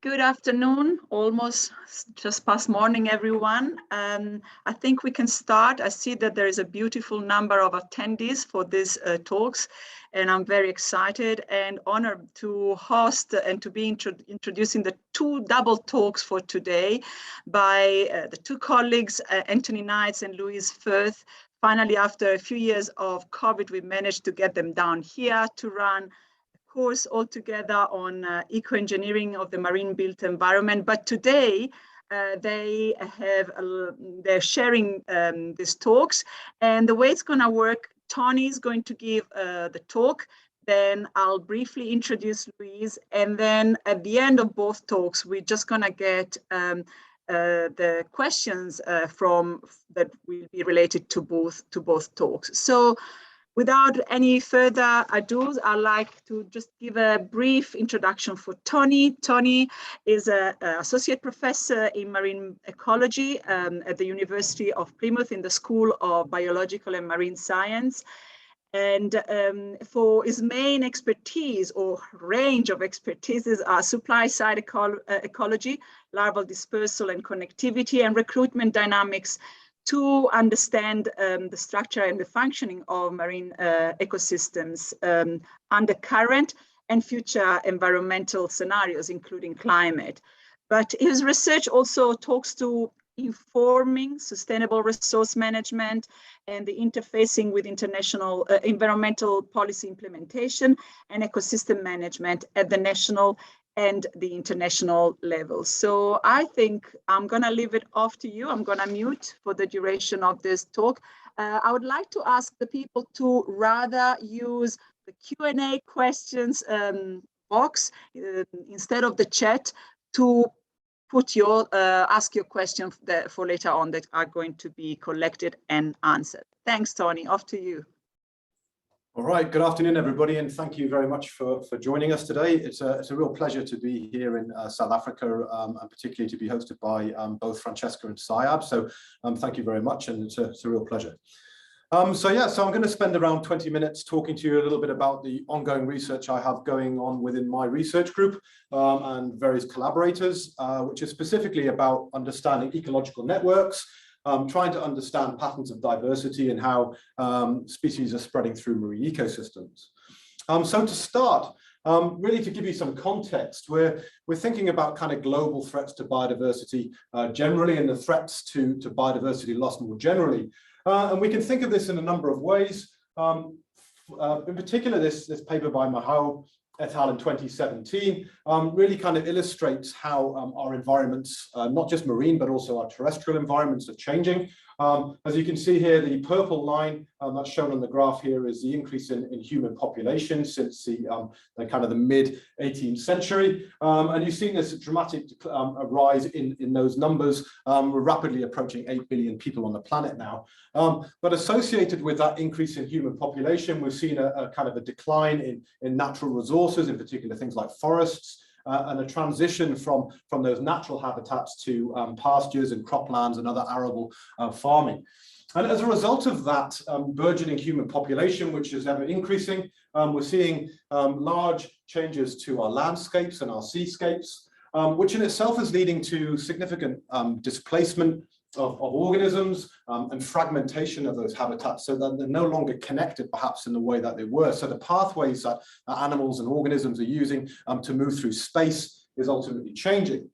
Good afternoon, almost just past morning, everyone. I think we can start. I see that there is a beautiful number of attendees for these talks, and I'm very excited and honored to host and to be introducing the two double talks for today by the two colleagues, Antony and Louise Firth. Finally, after a few years of COVID, we managed to get them down here to run course altogether on eco-engineering of the marine built environment. But today they're sharing these talks, and the way it's going to work, Tony is going to give the talk, then I'll briefly introduce Louise, and then at the end of both talks we're just going to get the questions that will be related to both talks. So without any further ado, I'd like to just give a brief introduction for Tony. Tony is an associate professor in marine ecology at the University of Plymouth in the School of Biological and Marine Science. And for his main expertise or range of expertises are supply side ecology, larval dispersal and connectivity, and recruitment dynamics to understand the structure and the functioning of marine ecosystems under current and future environmental scenarios, including climate. But his research also talks to informing sustainable resource management and the interfacing with international environmental policy implementation and ecosystem management at the national and the international level. So I think I'm going to leave it off to you. I'm going to mute for the duration of this talk. I would like to ask the people to rather use the Q&A questions box instead of the chat to put ask your question for later on that are going to be collected and answered. Thanks, Tony. Off to you. All right, good afternoon, everybody, and thank you very much for joining us today. It's a real pleasure to be here in South Africa, and particularly to be hosted by both Francesca and SAIAB. So thank you very much, and it's a real pleasure. So I'm going to spend around 20 minutes talking to you a little bit about the ongoing research I have going on within my research group and various collaborators, which is specifically about understanding ecological networks, trying to understand patterns of diversity and how species are spreading through marine ecosystems. So to start, really to give you some context, we're thinking about kind of global threats to biodiversity generally, and the threats to biodiversity loss more generally. And we can think of this in a number of ways. In particular, this paper by Mahal et al. In 2017 really kind of illustrates how our environments, not just marine, but also our terrestrial environments, are changing. As you can see here, the purple line that's shown on the graph here is the increase in human population since the kind of the mid-18th century. And you've seen this dramatic rise in those numbers. We're rapidly approaching 8 billion people on the planet now. But associated with that increase in human population, we've seen a kind of a decline in natural resources, in particular things like forests, and a transition from those natural habitats to pastures and croplands and other arable farming. And as a result of that burgeoning human population, which is ever increasing, we're seeing large changes to our landscapes and our seascapes, which in itself is leading to significant displacement of organisms and fragmentation of those habitats, so that they're no longer connected perhaps in the way that they were. So the pathways that animals and organisms are using to move through space is ultimately changing.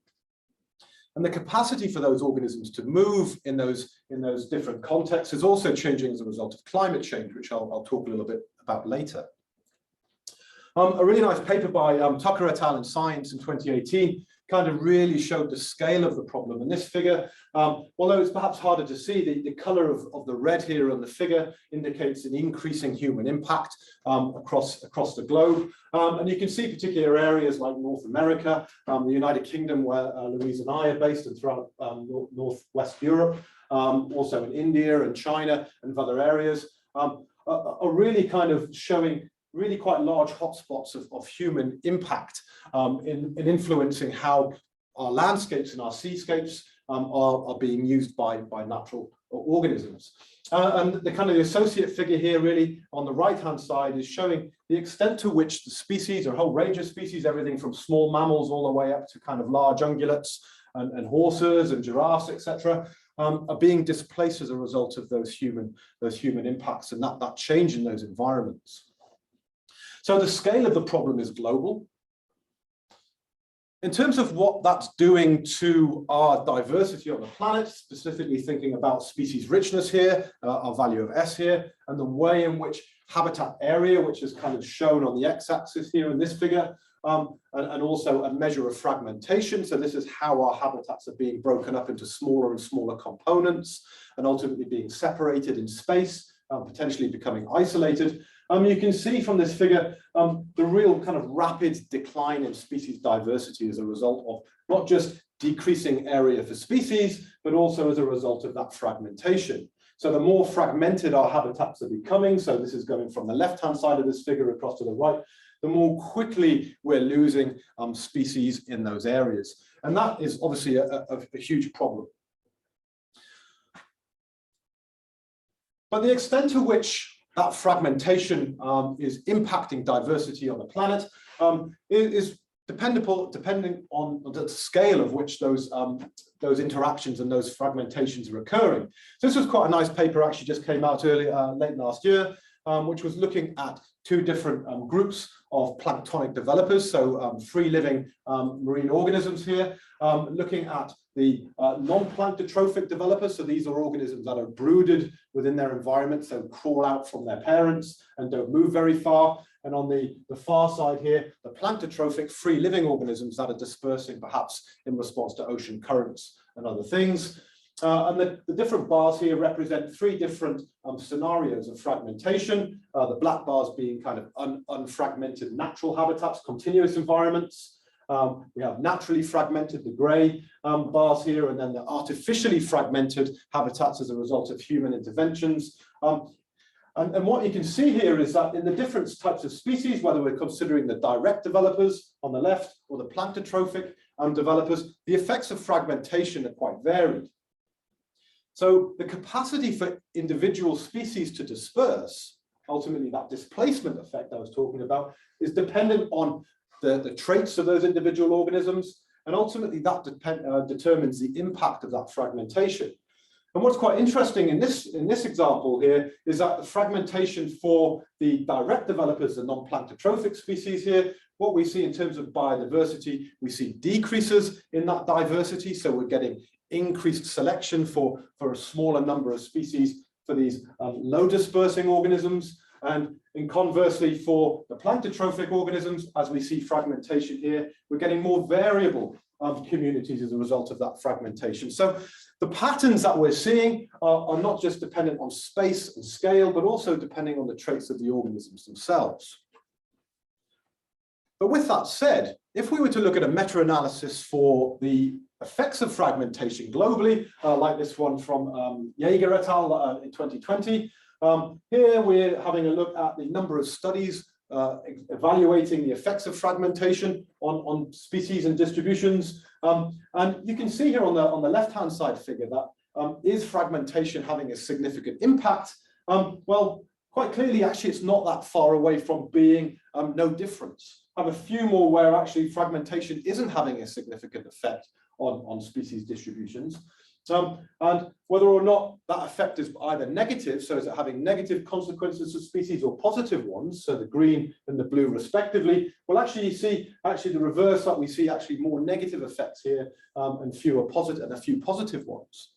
And the capacity for those organisms to move in those different contexts is also changing as a result of climate change, which I'll talk a little bit about later. A really nice paper by Tucker et al. In Science in 2018 kind of really showed the scale of the problem. And this figure, although it's perhaps harder to see, the color of the red here on the figure indicates an increasing human impact across the globe. And you can see particular areas like North America, the United Kingdom, where Louise and I are based, and throughout Northwest Europe, also in India and China and other areas, are really kind of showing really quite large hotspots of human impact in influencing how our landscapes and our seascapes are being used by natural organisms. And the kind of the associate figure here really on the right-hand side is showing the extent to which the species, or a whole range of species, everything from small mammals all the way up to kind of large ungulates and horses and giraffes, etc., are being displaced as a result of those human impacts and that change in those environments. So the scale of the problem is global. In terms of what that's doing to our diversity on the planet, specifically thinking about species richness here, our value of S here, and the way in which habitat area, which is kind of shown on the x-axis here in this figure, and also a measure of fragmentation. So this is how our habitats are being broken up into smaller and smaller components and ultimately being separated in space, potentially becoming isolated. You can see from this figure the real kind of rapid decline in species diversity as a result of not just decreasing area for species, but also as a result of that fragmentation. So the more fragmented our habitats are becoming, so this is going from the left-hand side of this figure across to the right, the more quickly we're losing species in those areas. And that is obviously a huge problem. But the extent to which that fragmentation is impacting diversity on the planet is depending on the scale of which those interactions and those fragmentations are occurring. So this was quite a nice paper, actually just came out late last year, which was looking at two different groups of planktonic developers, so free-living marine organisms here, looking at the non-planktotrophic developers. So these are organisms that are brooded within their environment, so crawl out from their parents and don't move very far. And on the far side here, the planktotrophic free-living organisms that are dispersing perhaps in response to ocean currents and other things. And the different bars here represent three different scenarios of fragmentation, the black bars being kind of unfragmented natural habitats, continuous environments. We have naturally fragmented, the grey bars here, and then the artificially fragmented habitats as a result of human interventions. And what you can see here is that in the different types of species, whether we're considering the direct developers on the left or the planktotrophic developers, the effects of fragmentation are quite varied. So the capacity for individual species to disperse, ultimately that displacement effect I was talking about, is dependent on the traits of those individual organisms, and ultimately that determines the impact of that fragmentation. And what's quite interesting in this example here is that the fragmentation for the direct developers, the non-planktotrophic species here, what we see in terms of biodiversity, we see decreases in that diversity. So we're getting increased selection for a smaller number of species for these low dispersing organisms. And conversely, for the planktotrophic organisms, as we see fragmentation here, we're getting more variable communities as a result of that fragmentation. So the patterns that we're seeing are not just dependent on space and scale, but also depending on the traits of the organisms themselves. But with that said, if we were to look at a meta-analysis for the effects of fragmentation globally, like this one from Jaeger et al. In 2020, here we're having a look at the number of studies evaluating the effects of fragmentation on species and distributions. And you can see here on the left-hand side figure that is fragmentation having a significant impact? Well, quite clearly, actually, it's not that far away from being no difference. I have a few more where actually fragmentation isn't having a significant effect on species distributions. And whether or not that effect is either negative, so is it having negative consequences for species, or positive ones, so the green and the blue respectively, we'll actually see the reverse, that we see actually more negative effects here and a few positive ones.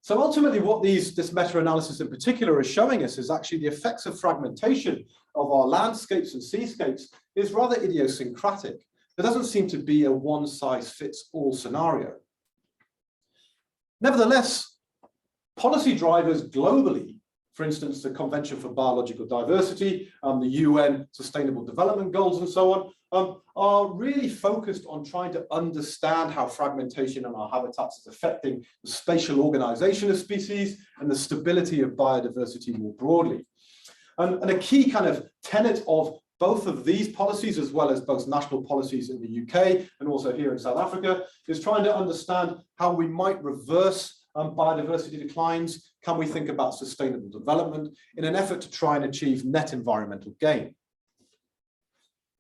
So ultimately what this meta-analysis in particular is showing us is actually the effects of fragmentation of our landscapes and seascapes is rather idiosyncratic. There doesn't seem to be a one-size-fits-all scenario. Nevertheless, policy drivers globally, for instance, the Convention for Biological Diversity, the UN Sustainable Development Goals and so on, are really focused on trying to understand how fragmentation in our habitats is affecting the spatial organization of species and the stability of biodiversity more broadly. And a key kind of tenet of both of these policies, as well as both national policies in the UK and also here in South Africa, is trying to understand how we might reverse biodiversity declines? Can we think about sustainable development in an effort to try and achieve net environmental gain?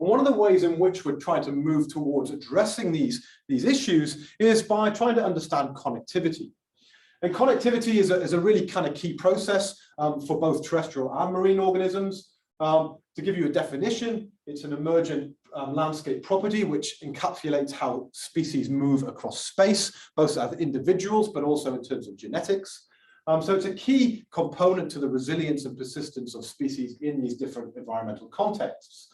And one of the ways in which we're trying to move towards addressing these issues is by trying to understand connectivity. And connectivity is a really kind of key process for both terrestrial and marine organisms. To give you a definition, it's an emergent landscape property which encapsulates how species move across space, both as individuals, but also in terms of genetics. So it's a key component to the resilience and persistence of species in these different environmental contexts.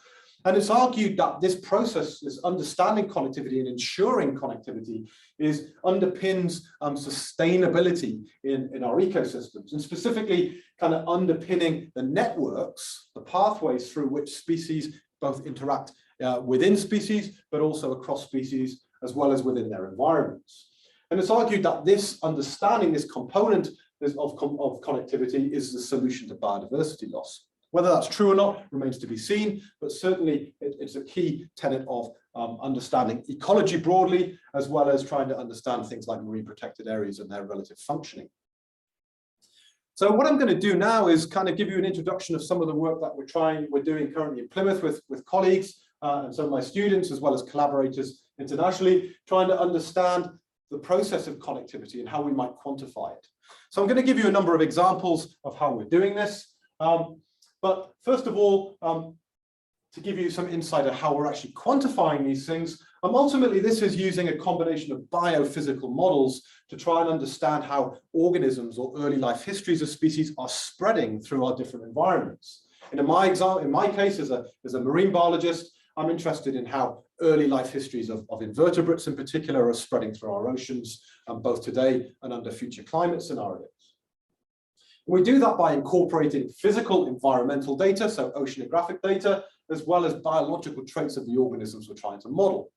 And it's argued that this process, this understanding connectivity and ensuring connectivity underpins sustainability in our ecosystems, and specifically kind of underpinning the networks, the pathways through which species both interact within species, but also across species, as well as within their environments. And it's argued that this understanding, this component of connectivity is the solution to biodiversity loss. Whether that's true or not remains to be seen, but certainly it's a key tenet of understanding ecology broadly, as well as trying to understand things like marine protected areas and their relative functioning. So what I'm going to do now is kind of give you an introduction of some of the work that we're doing currently in Plymouth with colleagues and some of my students, as well as collaborators internationally, trying to understand the process of connectivity and how we might quantify it. So I'm going to give you a number of examples of how we're doing this. But first of all, to give you some insight on how we're actually quantifying these things, ultimately this is using a combination of biophysical models to try and understand how organisms or early life histories of species are spreading through our different environments. And in my case, as a marine biologist, I'm interested in how early life histories of invertebrates in particular are spreading through our oceans, both today and under future climate scenarios. We do that by incorporating physical environmental data, so oceanographic data, as well as biological traits of the organisms we're trying to model.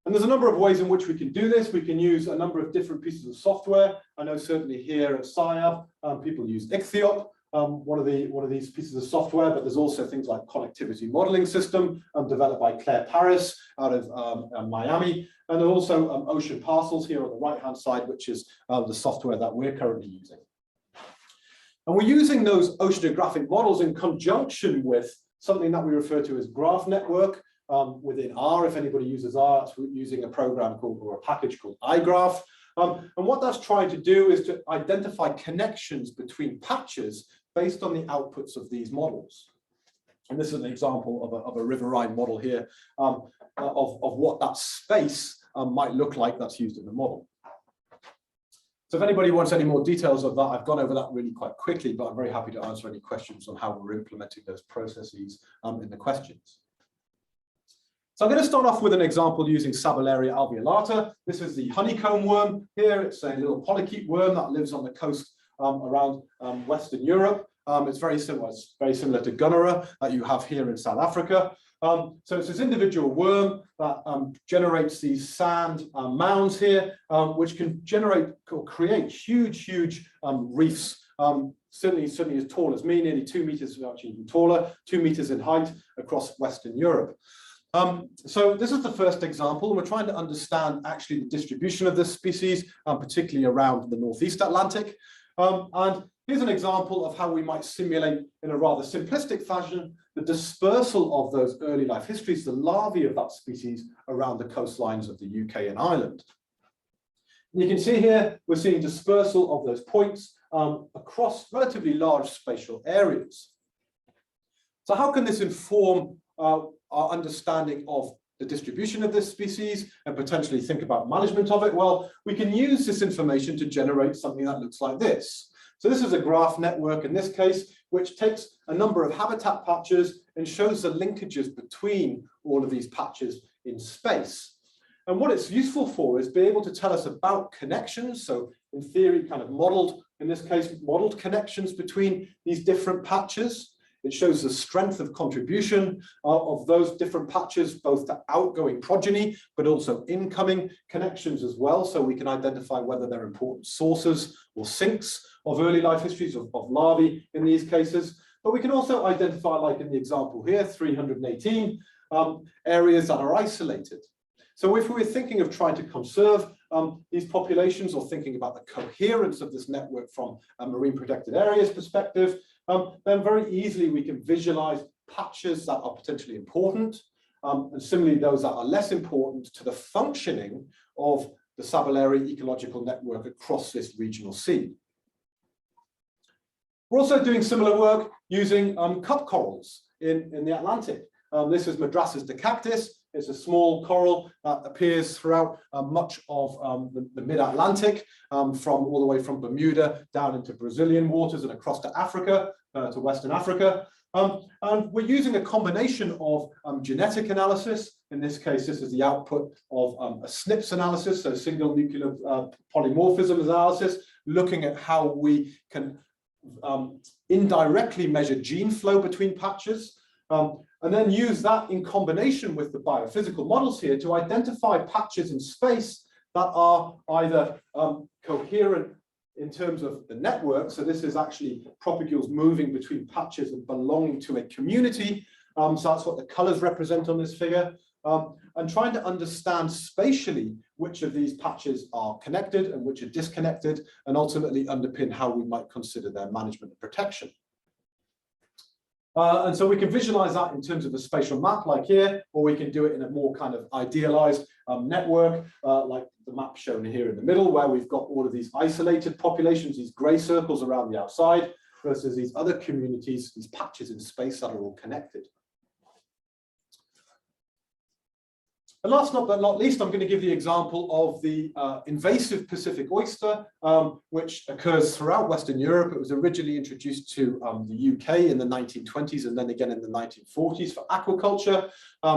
And there's a number of ways in which we can do this. We can use a number of different pieces of software. I know certainly here at SAIAB, people use Ichthyop, one of these pieces of software, but there's also things like connectivity modeling system developed by Claire Paris out of Miami, and also Ocean Parcels here on the right-hand side, which is the software that we're currently using. And we're using those oceanographic models in conjunction with something that we refer to as graph network within R. If anybody uses R, that's using a program called, or a package called iGraph. And what that's trying to do is to identify connections between patches based on the outputs of these models. And this is an example of a riverine model here of what that space might look like that's used in the model. So if anybody wants any more details of that, I've gone over that really quite quickly, but I'm very happy to answer any questions on how we're implementing those processes in the questions. So I'm going to start off with an example using Sabalaria alveolata. This is the honeycomb worm here. It's a little polychaete worm that lives on the coast around Western Europe. It's very similar to Gunnera that you have here in South Africa. So it's this individual worm that generates these sand mounds here, which can generate or create huge reefs, certainly as tall as me, nearly 2 meters, actually even taller, 2 meters in height across Western Europe. So this is the first example, and we're trying to understand actually the distribution of this species, particularly around the Northeast Atlantic. And here's an example of how we might simulate in a rather simplistic fashion the dispersal of those early life histories, the larvae of that species around the coastlines of the UK and Ireland. And you can see here, we're seeing dispersal of those points across relatively large spatial areas. So how can this inform our understanding of the distribution of this species and potentially think about management of it? Well, we can use this information to generate something that looks like this. So this is a graph network in this case, which takes a number of habitat patches and shows the linkages between all of these patches in space. And what it's useful for is be able to tell us about connections. So in theory, kind of modeled, in this case, modeled connections between these different patches. It shows the strength of contribution of those different patches, both to outgoing progeny, but also incoming connections as well. So we can identify whether they're important sources or sinks of early life histories of larvae in these cases. But we can also identify, like in the example here, 318 areas that are isolated. So if we were thinking of trying to conserve these populations, or thinking about the coherence of this network from a marine protected areas perspective, then very easily we can visualize patches that are potentially important, and similarly those that are less important to the functioning of the Sabalaria ecological network across this regional sea. We're also doing similar work using cup corals in the Atlantic. This is Madras's decactus. It's a small coral that appears throughout much of the mid-Atlantic, from all the way from Bermuda down into Brazilian waters and across to Africa, to Western Africa. And we're using a combination of genetic analysis. In this case, this is the output of a SNPs analysis, so single nuclear polymorphism analysis, looking at how we can indirectly measure gene flow between patches, and then use that in combination with the biophysical models here to identify patches in space that are either coherent in terms of the network. So this is actually propagules moving between patches and belonging to a community. So that's what the colors represent on this figure. And trying to understand spatially which of these patches are connected and which are disconnected, and ultimately underpin how we might consider their management and protection. And so we can visualize that in terms of a spatial map like here, or we can do it in a more kind of idealized network, like the map shown here in the middle, where we've got all of these isolated populations, these gray circles around the outside, versus these other communities, these patches in space that are all connected. And last but not least, I'm going to give the example of the invasive Pacific oyster, which occurs throughout Western Europe. It was originally introduced to the UK in the 1920s and then again in the 1940s for aquaculture,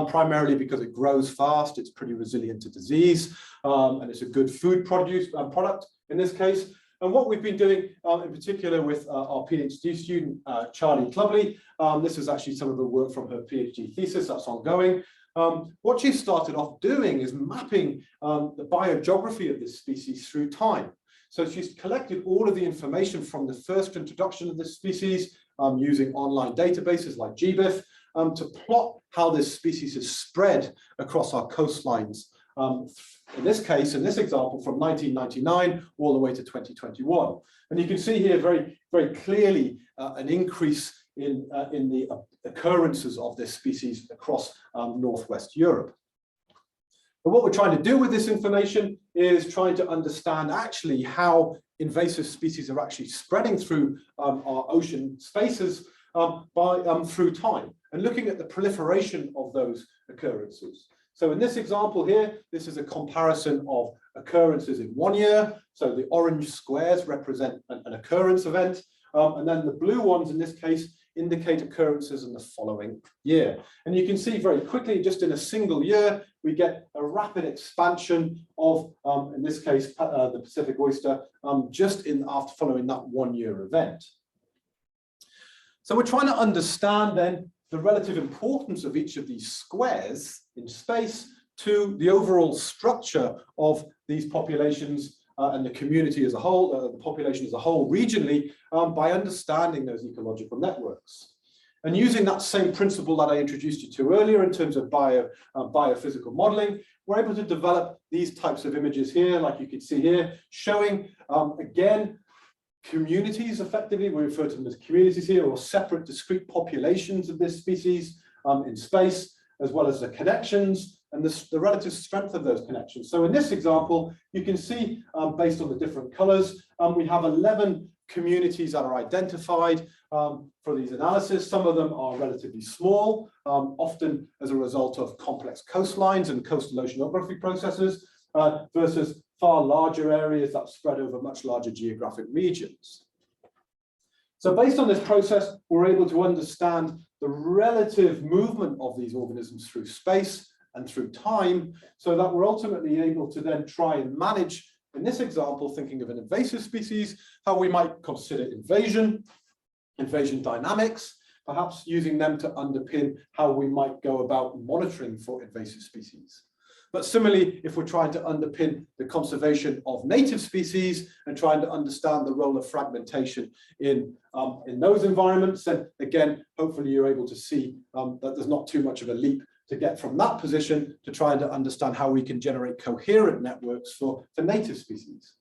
primarily because it grows fast, it's pretty resilient to disease, and it's a good food product in this case. And what we've been doing in particular with our PhD student, Charlie Clubley, this is actually some of the work from her PhD thesis that's ongoing. What she started off doing is mapping the biogeography of this species through time. So she's collected all of the information from the first introduction of this species using online databases like GBIF to plot how this species has spread across our coastlines. In this case, in this example, from 1999 all the way to 2021. And you can see here very, very clearly an increase in the occurrences of this species across Northwest Europe. But what we're trying to do with this information is trying to understand actually how invasive species are actually spreading through our ocean spaces through time, and looking at the proliferation of those occurrences. So in this example here, this is a comparison of occurrences in 1 year. So the orange squares represent an occurrence event, and then the blue ones in this case indicate occurrences in the following year. And you can see very quickly, just in a single year, we get a rapid expansion of, in this case, the Pacific oyster, just after following that 1 year event. So we're trying to understand then the relative importance of each of these squares in space to the overall structure of these populations and the community as a whole, the population as a whole regionally, by understanding those ecological networks. And using that same principle that I introduced you to earlier in terms of biophysical modeling, we're able to develop these types of images here, like you can see here, showing, again, communities. Effectively, we refer to them as communities here, or separate discrete populations of this species in space, as well as the connections and the relative strength of those connections. So in this example, you can see, based on the different colors, we have 11 communities that are identified for these analyses. Some of them are relatively small, often as a result of complex coastlines and coastal oceanography processes, versus far larger areas that spread over much larger geographic regions. So based on this process, we're able to understand the relative movement of these organisms through space and through time, so that we're ultimately able to then try and manage, in this example, thinking of an invasive species, how we might consider invasion dynamics, perhaps using them to underpin how we might go about monitoring for invasive species. But similarly, if we're trying to underpin the conservation of native species and trying to understand the role of fragmentation in those environments, then again, hopefully you're able to see that there's not too much of a leap to get from that position to trying to understand how we can generate coherent networks for native species.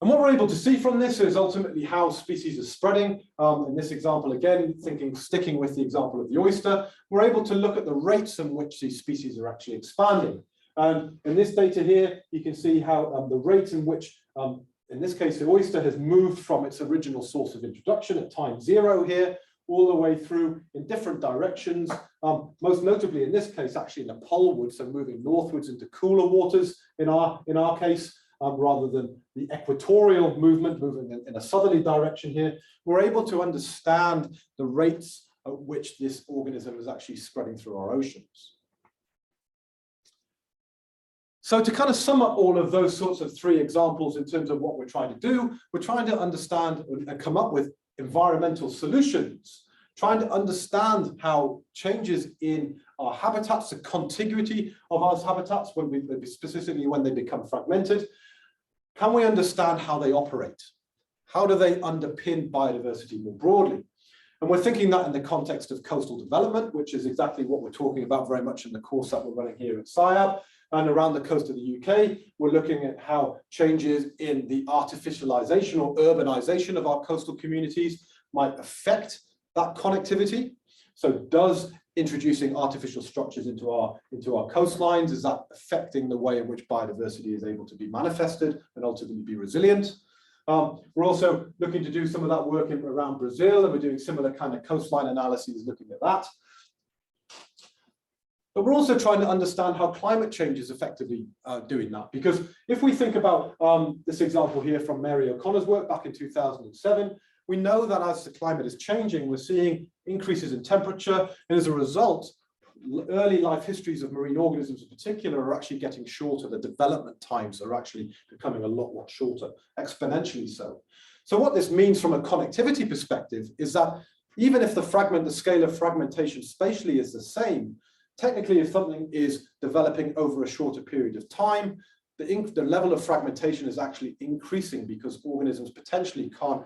And what we're able to see from this is ultimately how species are spreading. In this example, again, sticking with the example of the oyster, we're able to look at the rates in which these species are actually expanding. And in this data here, you can see how the rate in which, in this case, the oyster has moved from its original source of introduction at time 0 here, all the way through in different directions, most notably in this case, actually in the poleward, so moving northwards into cooler waters in our case, rather than the equatorial movement, moving in a southerly direction here. We're able to understand the rates at which this organism is actually spreading through our oceans. So to kind of sum up all of those sorts of 3 examples in terms of what we're trying to do, we're trying to understand and come up with environmental solutions, trying to understand how changes in our habitats, the contiguity of our habitats, specifically when they become fragmented, can we understand how they operate? How do they underpin biodiversity more broadly? And we're thinking that in the context of coastal development, which is exactly what we're talking about very much in the course that we're running here at SAIAB. And around the coast of the UK, we're looking at how changes in the artificialization or urbanization of our coastal communities might affect that connectivity. So does introducing artificial structures into our coastlines, is that affecting the way in which biodiversity is able to be manifested and ultimately be resilient? We're also looking to do some of that work around Brazil, and we're doing similar kind of coastline analyses looking at that. But we're also trying to understand how climate change is effectively doing that. Because if we think about this example here from Mary O'Connor's work back in 2007, we know that as the climate is changing, we're seeing increases in temperature. And as a result, early life histories of marine organisms in particular are actually getting shorter. The development times are actually becoming a lot shorter, exponentially so. So what this means from a connectivity perspective is that even if the scale of fragmentation spatially is the same, technically, if something is developing over a shorter period of time, the level of fragmentation is actually increasing because organisms potentially can't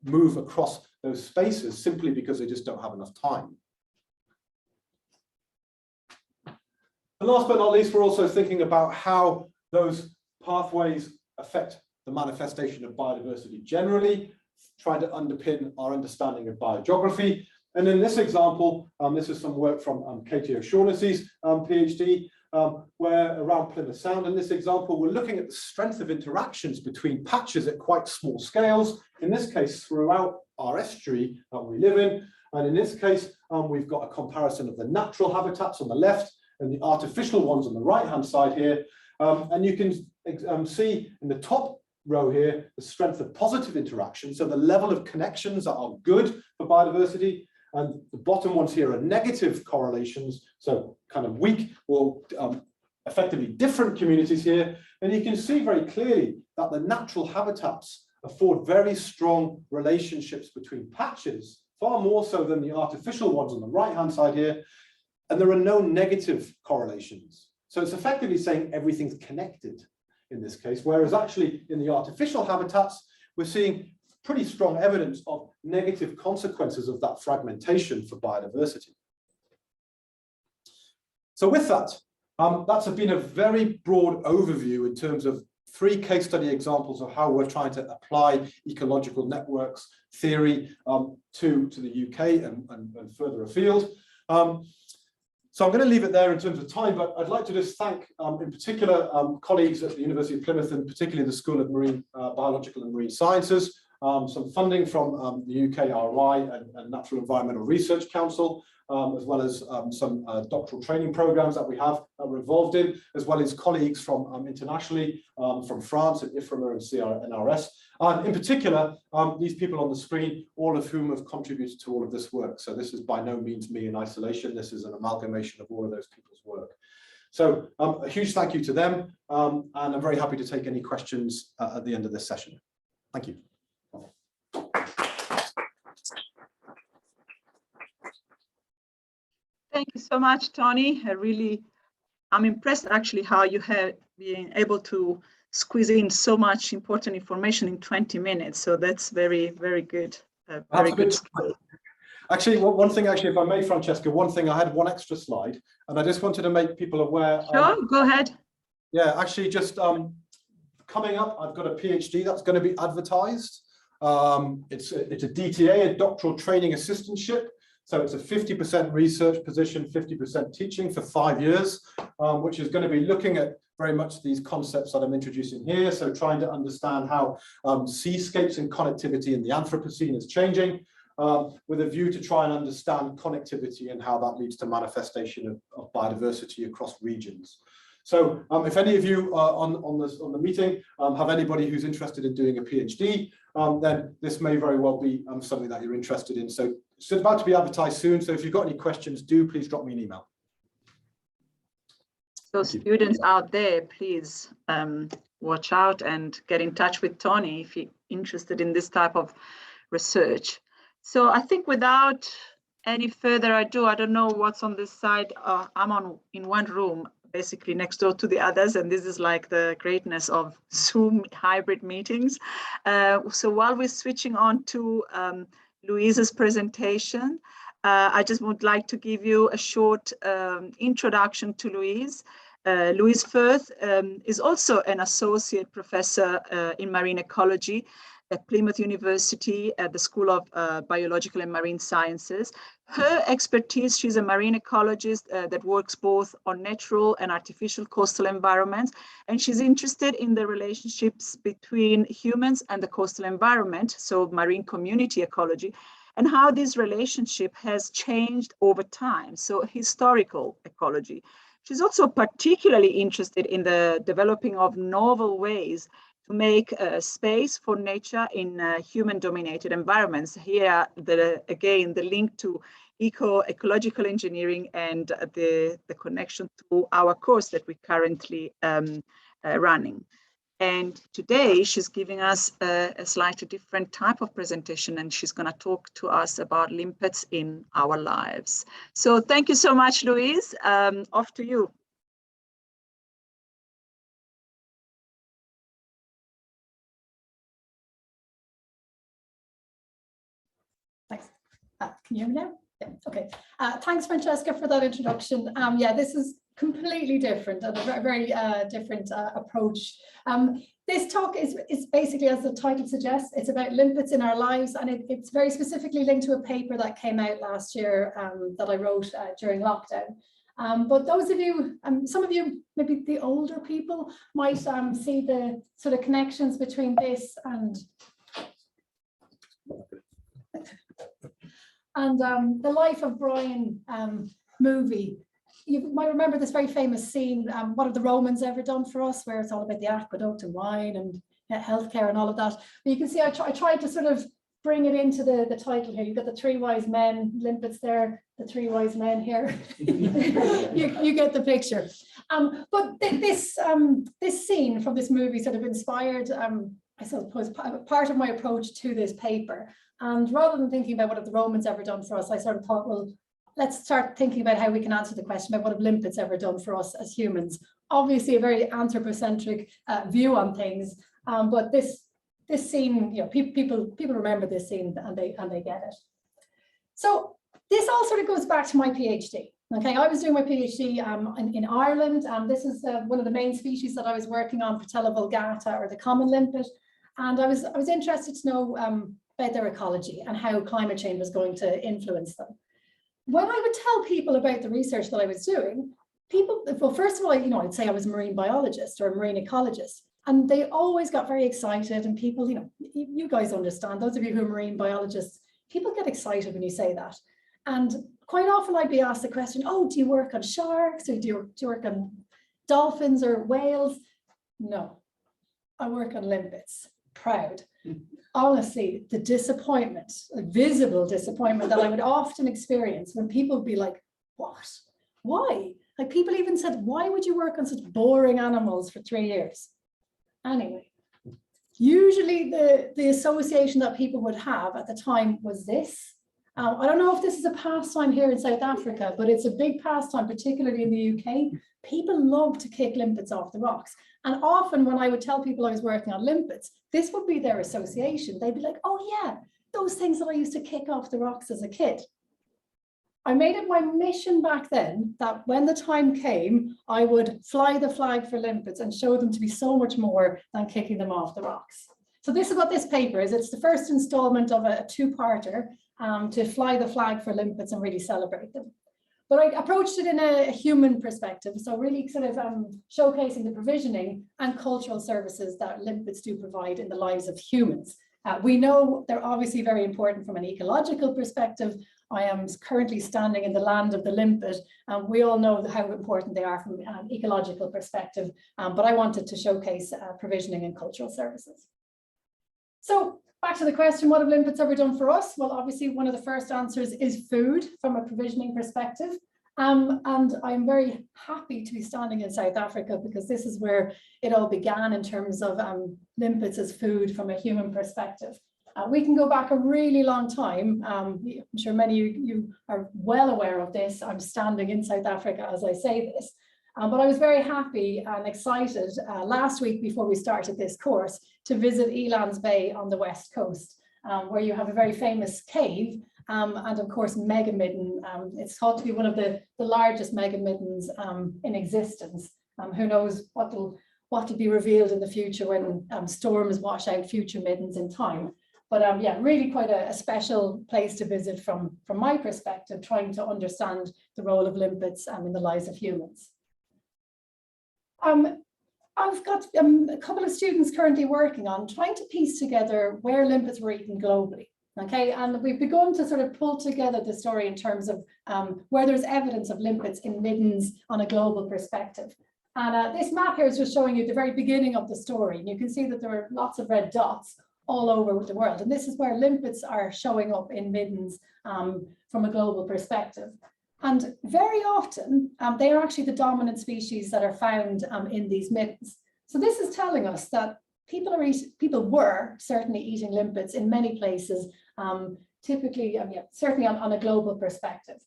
move across those spaces simply because they just don't have enough time. And last but not least, we're also thinking about how those pathways affect the manifestation of biodiversity generally, trying to underpin our understanding of biogeography. And in this example, this is some work from Katie O'Shaughnessy's PhD, where around Plymouth Sound in this example, we're looking at the strength of interactions between patches at quite small scales, in this case, throughout our estuary that we live in. And in this case, we've got a comparison of the natural habitats on the left and the artificial ones on the right-hand side here. And you can see in the top row here, the strength of positive interaction. So the level of connections that are good for biodiversity. And the bottom ones here are negative correlations, so kind of weak or effectively different communities here. And you can see very clearly that the natural habitats afford very strong relationships between patches, far more so than the artificial ones on the right-hand side here. And there are no negative correlations. So it's effectively saying everything's connected in this case, whereas actually in the artificial habitats, we're seeing pretty strong evidence of negative consequences of that fragmentation for biodiversity. So with that, that's been a very broad overview in terms of 3 case study examples of how we're trying to apply ecological networks theory to the UK and further afield. So I'm going to leave it there in terms of time, but I'd like to just thank, in particular, colleagues at the University of Plymouth, and particularly the School of Marine Biological and Marine Sciences, some funding from the UK RI and Natural Environmental Research Council, as well as some doctoral training programs that we have that we're involved in, as well as colleagues from internationally, from France at IFRMA and CNRS. And in particular, these people on the screen, all of whom have contributed to all of this work. So this is by no means me in isolation. This is an amalgamation of all of those people's work. So a huge thank you to them. And I'm very happy to take any questions at the end of this session. Thank you. Thank you so much, Tony. I'm impressed actually how you have been able to squeeze in so much important information in 20 minutes. So that's very, very good. Very good. Actually, one thing, actually, if I may, Francesca, one thing, I had one extra slide, and I just wanted to make people aware. Sure, go ahead. Yeah, actually, just coming up, I've got a PhD that's going to be advertised. It's a DTA, a doctoral training assistantship. So it's a 50% research position, 50% teaching for 5 years, which is going to be looking at very much these concepts that I'm introducing here. So trying to understand how seascapes and connectivity in the Anthropocene is changing, with a view to try and understand connectivity and how that leads to manifestation of biodiversity across regions. So if any of you on the meeting have anybody who's interested in doing a PhD, then this may very well be something that you're interested in. So it's about to be advertised soon. So if you've got any questions, do please drop me an email. So students out there, please watch out and get in touch with Tony if you're interested in this type of research. So I think without any further ado, I don't know what's on this side. I'm in one room, basically next door to the others, and this is like the greatness of Zoom hybrid meetings. So while we're switching on to Louise's presentation, I just would like to give you a short introduction to Louise. Louise Firth is also an associate professor in marine ecology at Plymouth University at the School of Biological and Marine Sciences. Her expertise, she's a marine ecologist that works both on natural and artificial coastal environments, and she's interested in the relationships between humans and the coastal environment, so marine community ecology, and how this relationship has changed over time, so historical ecology. She's also particularly interested in the developing of novel ways to make space for nature in human-dominated environments. Here, again, the link to ecological engineering and the connection to our course that we're currently running. And today, she's giving us a slightly different type of presentation, and she's going to talk to us about limpets in our lives. So thank you so much, Louise. Off to you. Thanks. Can you hear me now? Yeah, okay. Thanks, Francesca, for that introduction. Yeah, this is completely different and a very different approach. This talk is basically, as the title suggests, it's about limpets in our lives, and it's very specifically linked to a paper that came out last year that I wrote during lockdown. But those of you, some of you, maybe the older people, might see the sort of connections between this and the Life of Brian movie. You might remember this very famous scene, what have the Romans ever done for us, where it's all about the aqueduct and wine and healthcare and all of that. But you can see I tried to sort of bring it into the title here. You've got the three wise men, limpets there, the three wise men here. you get the picture. But this scene from this movie sort of inspired, I suppose, part of my approach to this paper. And rather than thinking about what have the Romans ever done for us, I sort of thought, well, let's start thinking about how we can answer the question about what have limpets ever done for us as humans. Obviously, a very anthropocentric view on things, but this scene, you know, people remember this scene and they get it. So this all sort of goes back to my PhD. Okay, I was doing my PhD in Ireland, and this is one of the main species that I was working on, Patella vulgata, or the common limpet. And I was interested to know about their ecology and how climate change was going to influence them. When I would tell people about the research that I was doing, people, well, first of all, you know, I'd say I was a marine biologist or a marine ecologist, and they always got very excited. And people, you know, you guys understand, those of you who are marine biologists, people get excited when you say that. And quite often I'd be asked the question, oh, do you work on sharks, or do you work on dolphins or whales? No, I work on limpets. Proud. Honestly, the disappointment, a visible disappointment that I would often experience when people would be like, what? Why? Like, people even said, why would you work on such boring animals for 3 years? Anyway, usually the association that people would have at the time was this. I don't know if this is a pastime here in South Africa, but it's a big pastime, particularly in the UK. People love to kick limpets off the rocks. And often when I would tell people I was working on limpets, this would be their association. They'd be like, oh yeah, those things that I used to kick off the rocks as a kid. I made it my mission back then that when the time came, I would fly the flag for limpets and show them to be so much more than kicking them off the rocks. So this is what this paper is. It's the first installment of a two-parter to fly the flag for limpets and really celebrate them. But I approached it in a human perspective, so really sort of showcasing the provisioning and cultural services that limpets do provide in the lives of humans. We know they're obviously very important from an ecological perspective. I am currently standing in the land of the limpet. We all know how important they are from an ecological perspective, but I wanted to showcase provisioning and cultural services. So back to the question, what have limpets ever done for us? Well, obviously one of the first answers is food from a provisioning perspective. And I'm very happy to be standing in South Africa because this is where it all began in terms of limpets as food from a human perspective. We can go back a really long time. I'm sure many of you are well aware of this. I'm standing in South Africa as I say this. But I was very happy and excited last week before we started this course to visit Eland's Bay on the west coast, where you have a very famous cave and of course megamidden. It's thought to be one of the largest megamiddens in existence. Who knows what will be revealed in the future when storms wash out future middens in time. But yeah, really quite a special place to visit from my perspective, trying to understand the role of limpets in the lives of humans. I've got a couple of students currently working on trying to piece together where limpets were eaten globally. Okay, and we've begun to sort of pull together the story in terms of where there's evidence of limpets in middens on a global perspective. And this map here is just showing you the very beginning of the story. And you can see that there are lots of red dots all over the world. And this is where limpets are showing up in middens from a global perspective. And very often, they are actually the dominant species that are found in these middens. So this is telling us that people were certainly eating limpets in many places, typically, certainly on a global perspective.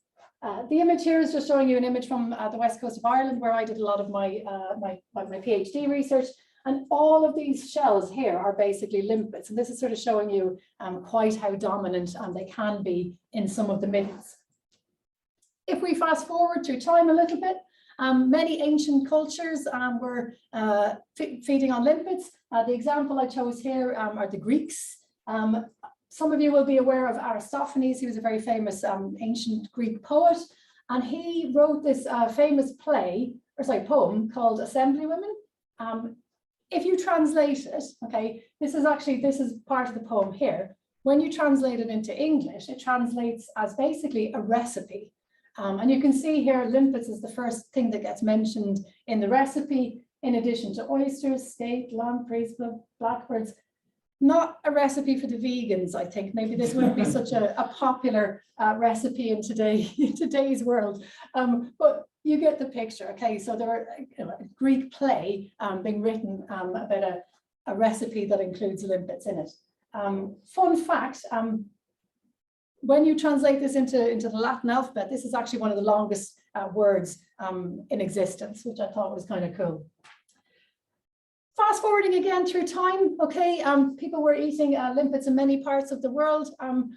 The image here is just showing you an image from the west coast of Ireland, where I did a lot of my PhD research. And all of these shells here are basically limpets. And this is sort of showing you quite how dominant they can be in some of the middens. If we fast forward through time a little bit, many ancient cultures were feeding on limpets. The example I chose here are the Greeks. Some of you will be aware of Aristophanes. He was a very famous ancient Greek poet, and he wrote this famous poem called Assemblywomen. If you translate it, okay, this is part of the poem here. When you translate it into English, it translates as basically a recipe. And you can see here, limpets is the first thing that gets mentioned in the recipe, in addition to oysters, steak, lampreys, blackbirds. Not a recipe for the vegans, I think. Maybe this wouldn't be such a popular recipe in today's world. But you get the picture, okay? So there are a Greek play being written about a recipe that includes limpets in it. Fun fact, when you translate this into the Latin alphabet, this is actually one of the longest words in existence, which I thought was kind of cool. Fast forwarding again through time, okay, people were eating limpets in many parts of the world.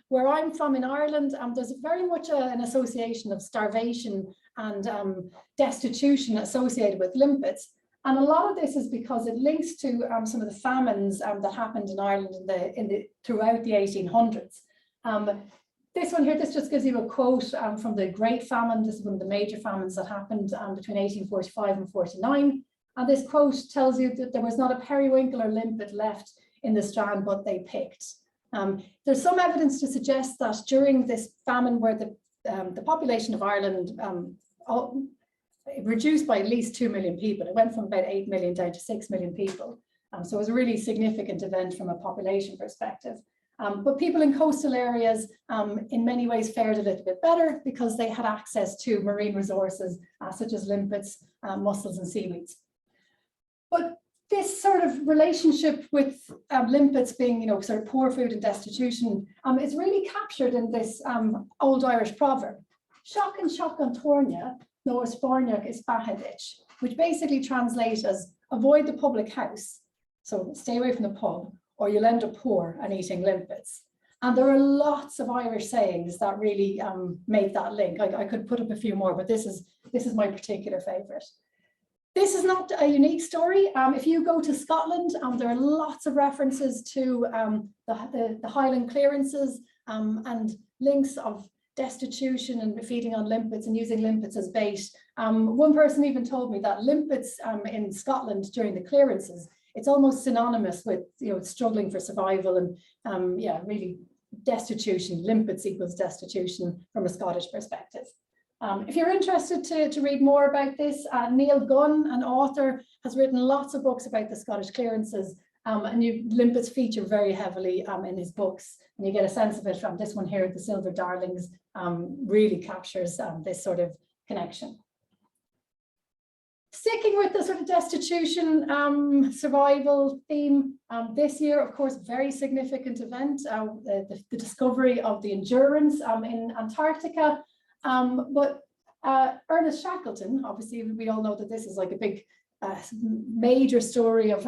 Where I'm from in Ireland, there's very much an association of starvation and destitution associated with limpets. And a lot of this is because it links to some of the famines that happened in Ireland throughout the 1800s. This one here, this just gives you a quote from the Great Famine. This is one of the major famines that happened between 1845 and 49. And this quote tells you that there was not a periwinkle or limpet left in the strand, but they picked. There's some evidence to suggest that during this famine, where the population of Ireland reduced by at least 2 million people, it went from about 8 million down to 6 million people. So it was a really significant event from a population perspective. But people in coastal areas in many ways fared a little bit better because they had access to marine resources such as limpets, mussels and seaweeds. But this sort of relationship with limpets being, sort of poor food and destitution is really captured in this old Irish proverb. Shock and shock on Tornia, no Sporniak is Bahadich, which basically translates as avoid the public house. So stay away from the pub, or you'll end up poor and eating limpets. And there are lots of Irish sayings that really make that link. I could put up a few more, but this is my particular favourite. This is not a unique story. If you go to Scotland, there are lots of references to the Highland clearances and links of destitution and feeding on limpets and using limpets as bait. One person even told me that limpets in Scotland during the clearances, it's almost synonymous with struggling for survival and yeah, really destitution. Limpets equals destitution from a Scottish perspective. If you're interested to read more about this, Neil Gunn, an author, has written lots of books about the Scottish clearances, and limpets feature very heavily in his books, and you get a sense of it from this one here, The Silver Darlings, really captures this sort of connection. Sticking with the sort of destitution survival theme, this year, of course, very significant event, the discovery of the Endurance in Antarctica. But Ernest Shackleton, obviously, we all know that this is like a big, major story of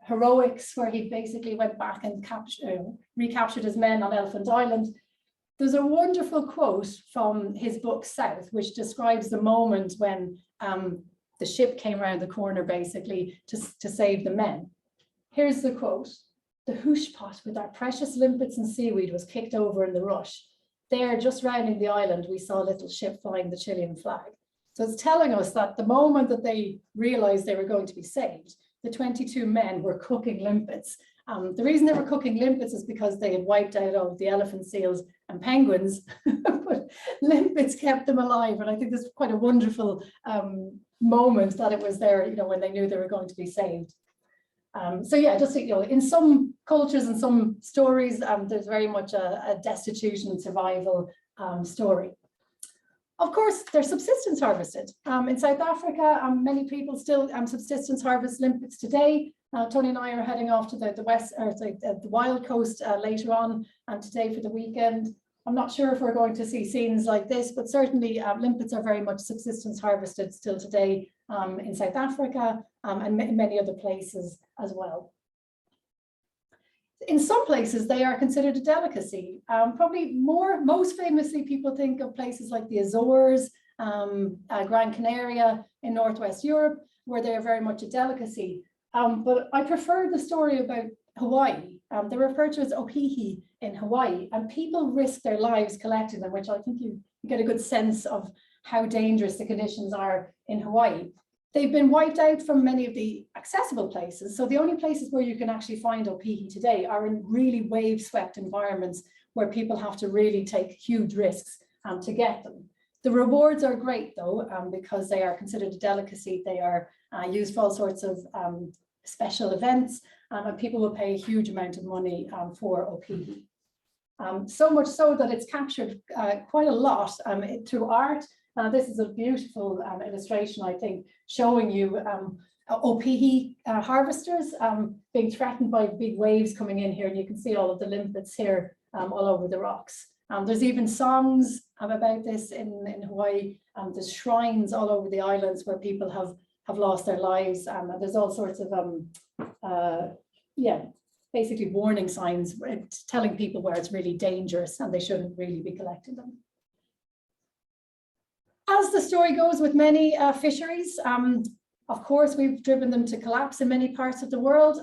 heroics, where he basically went back and recaptured his men on Elephant Island. There's a wonderful quote from his book South, which describes the moment when the ship came around the corner, basically, to save the men. Here's the quote: "The hoosh pot with our precious limpets and seaweed was kicked over in the rush. There, just rounding the island, we saw a little ship flying the Chilean flag." So it's telling us that the moment that they realized they were going to be saved, the 22 men were cooking limpets. The reason they were cooking limpets is because they had wiped out all of the elephant seals and penguins, but limpets kept them alive. And I think this is quite a wonderful moment that it was there, when they knew they were going to be saved. So yeah, just in some cultures and some stories, there's very much a destitution and survival story. Of course, they're subsistence harvested. In South Africa, many people still subsistence harvest limpets today. Tony and I are heading off to the Wild Coast later on today for the weekend. I'm not sure if we're going to see scenes like this, but certainly limpets are very much subsistence harvested still today in South Africa and many other places as well. In some places, they are considered a delicacy. Probably most famously, people think of places like the Azores, Gran Canaria in Northwest Europe, where they are very much a delicacy. But I prefer the story about Hawaii. They're referred to as ohihi in Hawaii, and people risk their lives collecting them, which I think you get a good sense of how dangerous the conditions are in Hawaii. They've been wiped out from many of the accessible places. So the only places where you can actually find ohihi today are in really wave-swept environments where people have to really take huge risks to get them. The rewards are great though, because they are considered a delicacy. They are used for all sorts of special events, and people will pay a huge amount of money for ohihi. So much so that it's captured quite a lot through art. This is a beautiful illustration, I think, showing you ohihi harvesters being threatened by big waves coming in here, and you can see all of the limpets here all over the rocks. There's even songs about this in Hawaii. There's shrines all over the islands where people have lost their lives. There's all sorts of basically warning signs telling people where it's really dangerous and they shouldn't really be collecting them. As the story goes with many fisheries, of course, we've driven them to collapse in many parts of the world.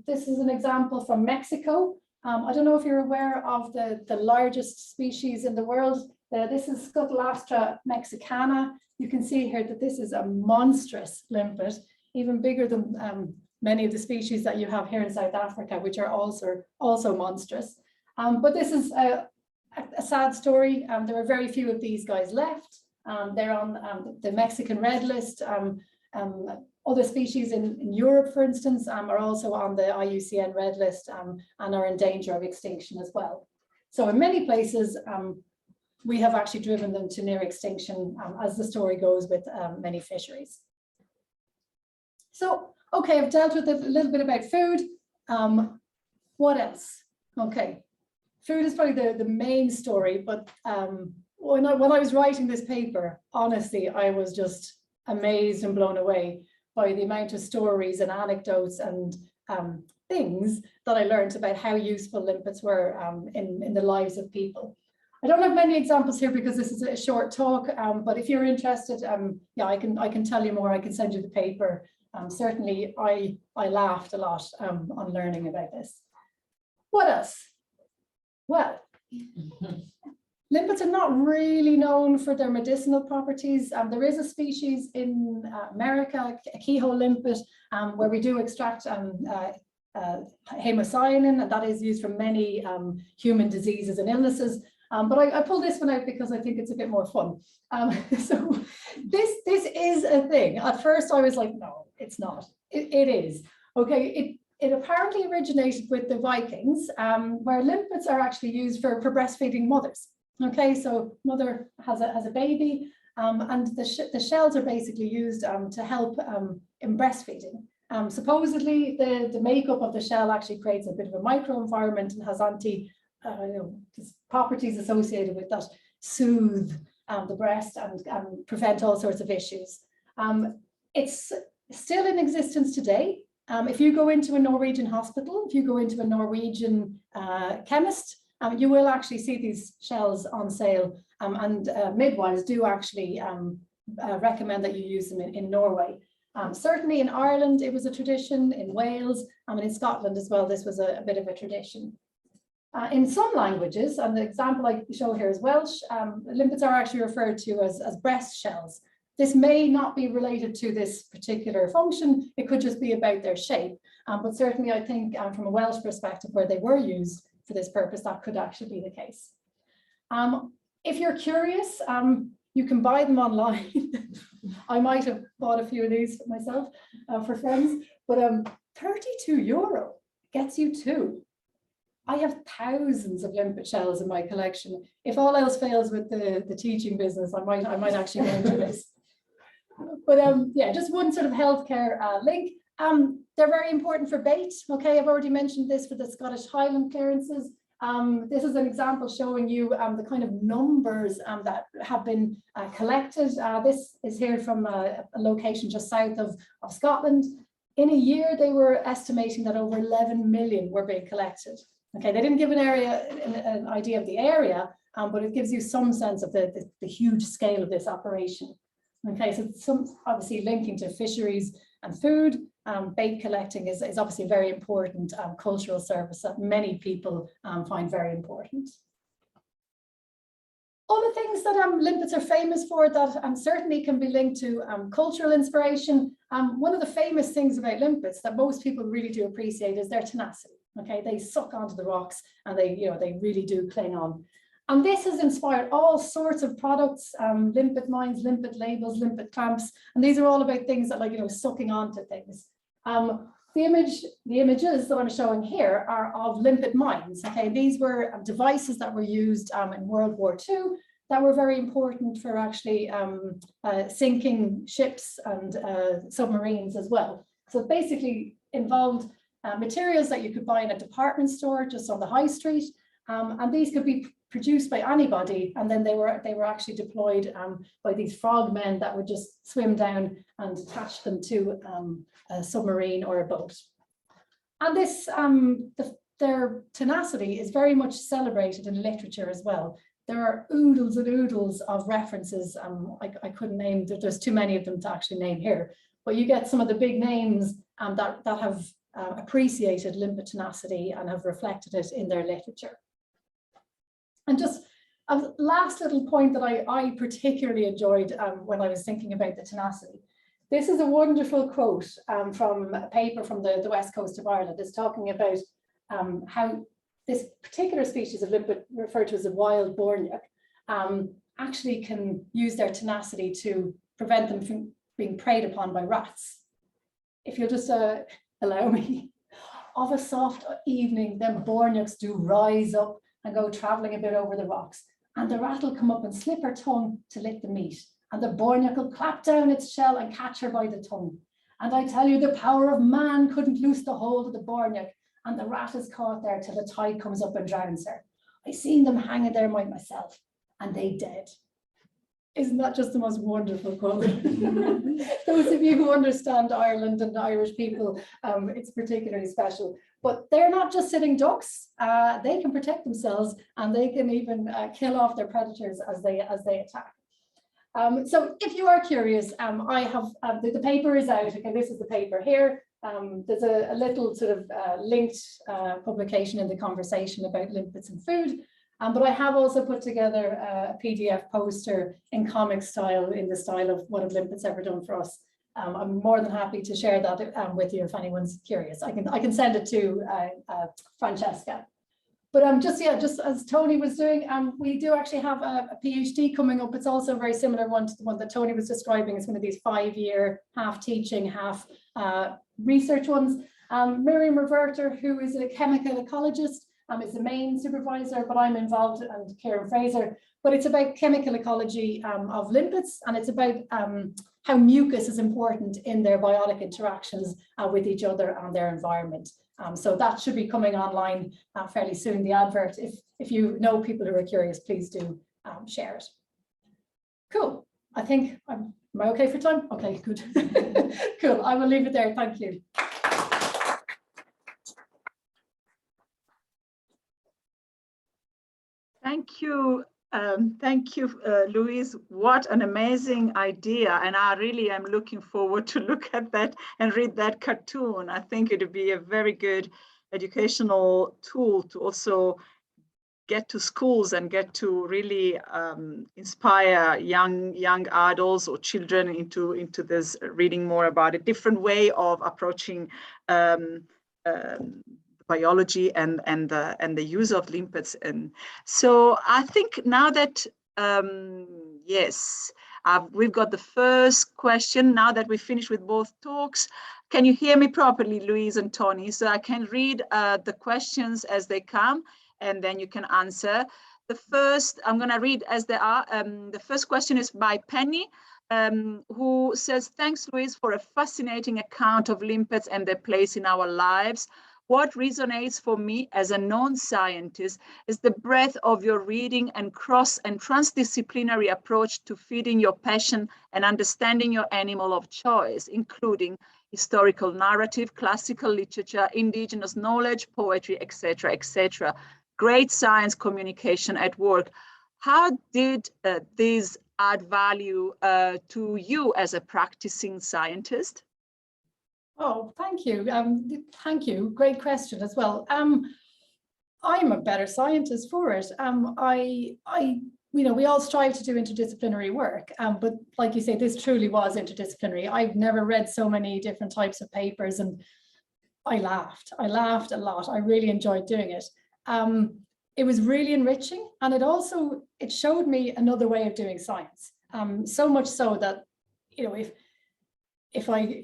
This is an example from Mexico. I don't know if you're aware of the largest species in the world. This is Scutellastra mexicana. You can see here that this is a monstrous limpet, even bigger than many of the species that you have here in South Africa, which are also monstrous. But this is a sad story. There are very few of these guys left. They're on the Mexican red list. Other species in Europe, for instance, are also on the IUCN red list and are in danger of extinction as well. So in many places, we have actually driven them to near extinction, as the story goes with many fisheries. So, okay, I've dealt with a little bit about food. What else? Okay, food is probably the main story, but when I was writing this paper, honestly, I was just amazed and blown away by the amount of stories and anecdotes and things that I learned about how useful limpets were in the lives of people. I don't have many examples here because this is a short talk, but if you're interested, yeah, I can tell you more. I can send you the paper. Certainly, I laughed a lot on learning about this. What else? Well, limpets are not really known for their medicinal properties. There is a species in America, a keyhole limpet, where we do extract hemocyanin, and that is used for many human diseases and illnesses. But I pulled this one out because I think it's a bit more fun. So this is a thing. At first I was like, no, it's not. It is. Okay, it apparently originated with the Vikings, where limpets are actually used for breastfeeding mothers. Okay, so mother has a baby, and the shells are basically used to help in breastfeeding. Supposedly the makeup of the shell actually creates a bit of a microenvironment and has properties associated with that, soothe the breast and prevent all sorts of issues. It's still in existence today. If you go into a Norwegian hospital, if you go into a Norwegian chemist, you will actually see these shells on sale, and midwives do actually recommend that you use them in Norway. Certainly in Ireland, it was a tradition, in Wales, and in Scotland as well, this was a bit of a tradition. In some languages, and the example I show here is Welsh, limpets are actually referred to as breast shells. This may not be related to this particular function, it could just be about their shape, but certainly I think from a Welsh perspective where they were used for this purpose, that could actually be the case. If you're curious, you can buy them online. I might have bought a few of these myself for friends, but €32 gets you 2. I have thousands of limpet shells in my collection. If all else fails with the teaching business, I might actually go into this. But yeah, just one sort of healthcare link. They're very important for bait. Okay, I've already mentioned this for the Scottish Highland clearances. This is an example showing you the kind of numbers that have been collected. This is here from a location just south of Scotland. In a year, they were estimating that over 11 million were being collected. Okay, they didn't give an idea of the area, but it gives you some sense of the huge scale of this operation. Okay, so some obviously linking to fisheries and food. Bait collecting is obviously a very important cultural service that many people find very important. Other things that limpets are famous for that certainly can be linked to cultural inspiration. One of the famous things about limpets that most people really do appreciate is their tenacity. Okay, they suck onto the rocks and they really do cling on. And this has inspired all sorts of products, limpet mines, limpet labels, limpet clamps, and these are all about things that sucking onto things. The images that I'm showing here are of limpet mines. Okay, these were devices that were used in World War II that were very important for actually sinking ships and submarines as well. So it basically involved materials that you could buy in a department store just on the high street, and these could be produced by anybody, and then they were actually deployed by these frogmen that would just swim down and attach them to a submarine or a boat. And this their tenacity is very much celebrated in literature as well. There are oodles and oodles of references. I couldn't name, there's too many of them to actually name here, but you get some of the big names that have appreciated limpet tenacity and have reflected it in their literature. And just a last little point that I particularly enjoyed when I was thinking about the tenacity. This is a wonderful quote from a paper from the west coast of Ireland. It's talking about how this particular species of limpet, referred to as a wild borniac, actually can use their tenacity to prevent them from being preyed upon by rats. If you'll just allow me, of a soft evening, them borniacs do rise up and go traveling a bit over the rocks, and the rat will come up and slip her tongue to lick the meat, and the borniac will clap down its shell and catch her by the tongue. And I tell you, the power of man couldn't loose the hold of the borniac, and the rat is caught there till the tide comes up and drowns her. I seen them hanging there myself, and they dead. Isn't that just the most wonderful quote? Those of you who understand Ireland and Irish people, it's particularly special. But they're not just sitting ducks. They can protect themselves, and they can even kill off their predators as they attack. So if you are curious, I have the paper is out. Okay, this is the paper here. There's a little sort of linked publication in the conversation about limpets and food. But I have also put together a PDF poster in comic style, in the style of what have limpets ever done for us. I'm more than happy to share that with you if anyone's curious. I can send it to Francesca. But just as Tony was doing, we do actually have a PhD coming up. It's also a very similar one to the one that Tony was describing. It's one of these 5-year, half teaching, half research ones. Miriam Reverter, who is a chemical ecologist, is the main supervisor, but I'm involved, and Kieran Fraser. But it's about chemical ecology of limpets, and it's about how mucus is important in their biotic interactions with each other and their environment. So that should be coming online fairly soon, the advert. If you know people who are curious, please do share it. Cool. I think, am I okay for time? Okay, good. Cool, I will leave it there. Thank you. Thank you, Louise. What an amazing idea. And I really am looking forward to look at that and read that cartoon. I think it would be a very good educational tool to also get to schools and get to really inspire young adults or children into this, reading more about a different way of approaching biology and the use of limpets. And so I think now that yes, we've got the first question. Now that we finished with both talks, can you hear me properly, Louise and Tony? So I can read the questions as they come, and then you can answer. The first, I'm going to read as they are. The first question is by Penny, who says, thanks, Louise, for a fascinating account of limpets and their place in our lives. What resonates for me as a non-scientist is the breadth of your reading and cross and transdisciplinary approach to feeding your passion and understanding your animal of choice, including historical narrative, classical literature, indigenous knowledge, poetry, etc., etc. Great science communication at work. How did these add value to you as a practicing scientist? Oh, thank you. Thank you. Great question as well. I'm a better scientist for it. We all strive to do interdisciplinary work, but like you say, this truly was interdisciplinary. I've never read so many different types of papers, and I laughed a lot. I really enjoyed doing it. It was really enriching, and it showed me another way of doing science. So much so that, if I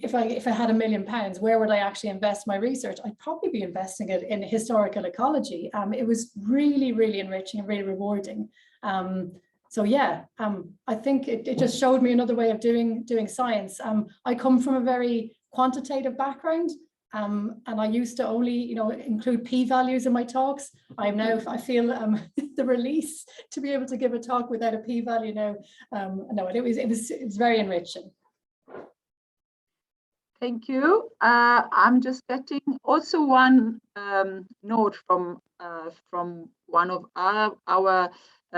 had £1 million, where would I actually invest my research? I'd probably be investing it in historical ecology. It was really, really enriching and really rewarding. So yeah, I think it just showed me another way of doing science. I come from a very quantitative background, and I used to only, include p-values in my talks. I feel the release to be able to give a talk without a p-value now. No, it was very enriching. Thank you. I'm just getting also one note from one of our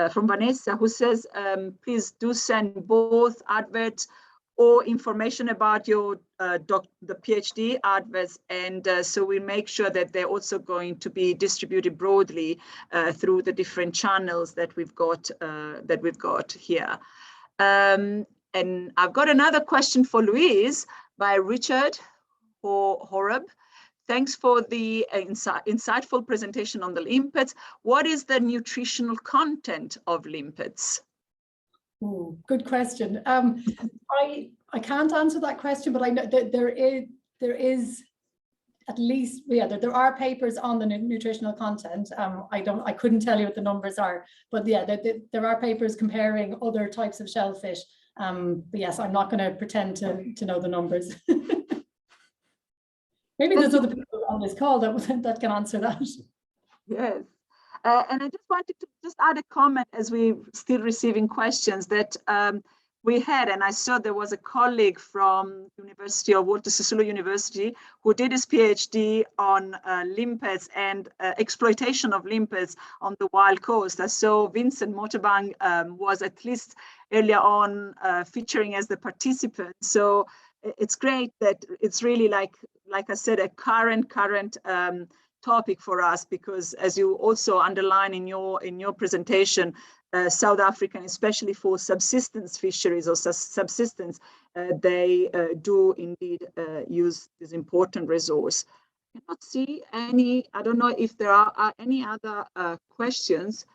from Vanessa, who says, please do send both adverts or information about your the PhD adverts, and so we make sure that they're also going to be distributed broadly through the different channels that we've got here. And I've got another question for Louise by Richard Horeb. Thanks for the insightful presentation on the limpets. What is the nutritional content of limpets? Ooh, good question. I can't answer that question, but I know that there is at least, there are papers on the nutritional content. I couldn't tell you what the numbers are, but yeah, there are papers comparing other types of shellfish. But yes, I'm not going to pretend to know the numbers. Maybe there's other people on this call that can answer that. Yes. And I just wanted to just add a comment as we're still receiving questions that we had, and I saw there was a colleague from University of Walter Sisulu University who did his PhD on limpets and exploitation of limpets on the wild coast. I saw Vincent Motorbang was at least earlier on featuring as the participant. So it's great that it's really like I said, a current topic for us, because as you also underline in your presentation, South African, especially for subsistence fisheries or subsistence, they do indeed use this important resource. I cannot see any, I don't know if there are any other questions.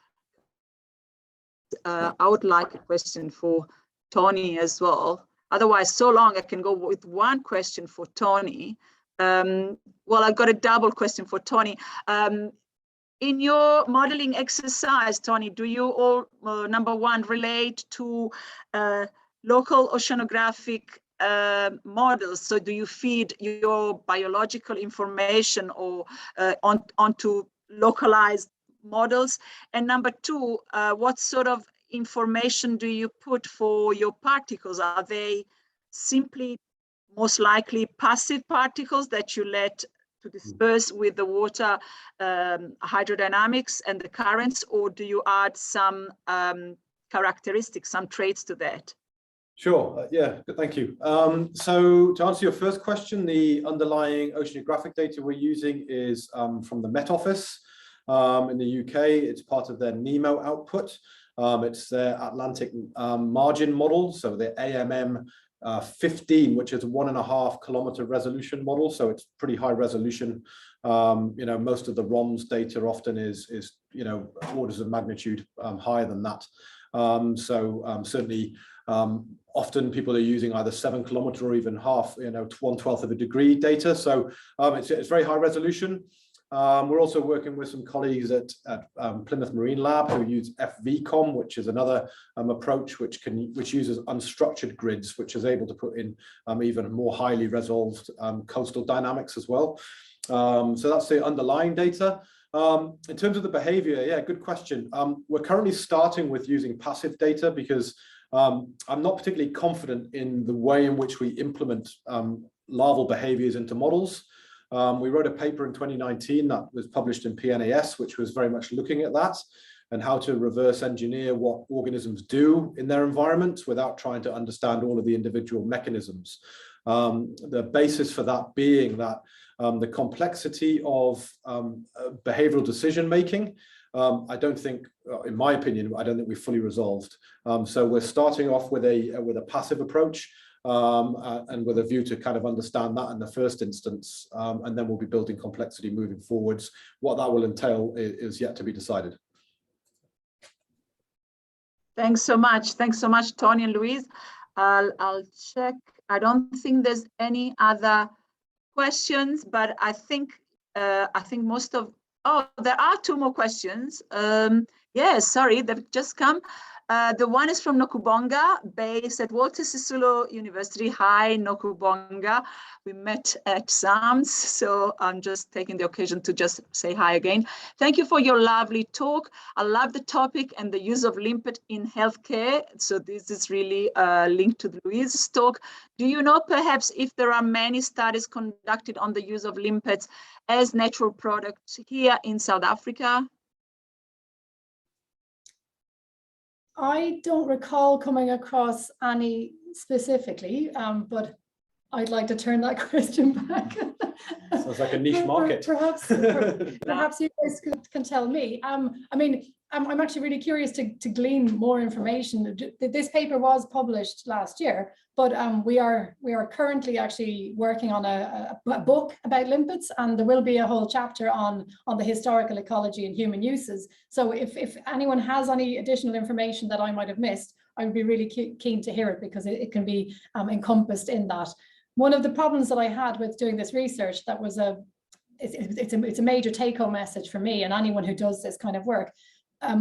I would like a question for Tony as well. Otherwise, so long I can go with one question for Tony. Well, I've got a double question for Tony. In your modeling exercise, Tony, do you all, number one, relate to local oceanographic models? So do you feed your biological information or onto localized models? And number two, what sort of information do you put for your particles? Are they simply most likely passive particles that you let to disperse with the water hydrodynamics and the currents, or do you add some characteristics, some traits to that? Sure, yeah, thank you. So to answer your first question, the underlying oceanographic data we're using is from the Met Office in the UK. It's part of their NEMO output. It's their Atlantic margin model, so the AMM 15, which is a 1.5 kilometer resolution model, so it's pretty high resolution. You know, most of the ROMS data often is you know, orders of magnitude higher than that. Certainly often people are using either 7 kilometer or even half, you know, 1/12 of a degree data. So it's very high resolution. We're also working with some colleagues at Plymouth Marine Lab who use FVCOM, which is another approach which uses unstructured grids, which is able to put in even more highly resolved coastal dynamics as well. So that's the underlying data. In terms of the behavior, yeah, good question. We're currently starting with using passive data because I'm not particularly confident in the way in which we implement larval behaviors into models. We wrote a paper in 2019 that was published in PNAS, which was very much looking at that and how to reverse engineer what organisms do in their environments without trying to understand all of the individual mechanisms. The basis for that being that the complexity of behavioral decision making, I don't think, in my opinion, I don't think we've fully resolved. So we're starting off with a passive approach. And with a view to kind of understand that in the first instance, and then we'll be building complexity moving forwards. What that will entail is yet to be decided. Thanks so much. Thanks so much, Tony and Louise. I'll check. I don't think there's any other questions, but I think most of, there are two more questions. Yeah, sorry, they've just come. The one is from Nokubonga, based at Walter Sisulu University. Hi, Nokubonga. We met at SAMS, so I'm just taking the occasion to just say hi again. Thank you for your lovely talk. I love the topic and the use of limpet in healthcare. So this is really linked to Louise's talk. Do you know perhaps if there are many studies conducted on the use of limpets as natural products here in South Africa? I don't recall coming across any specifically, but I'd like to turn that question back. Sounds like a niche market. Perhaps you guys can tell me. I mean, I'm actually really curious to glean more information. This paper was published last year, but we are currently actually working on a book about limpets, and there will be a whole chapter on the historical ecology and human uses. So if anyone has any additional information that I might have missed, I would be really keen to hear it, because it can be encompassed in that. One of the problems that I had with doing this research that was it's a major take-home message for me and anyone who does this kind of work.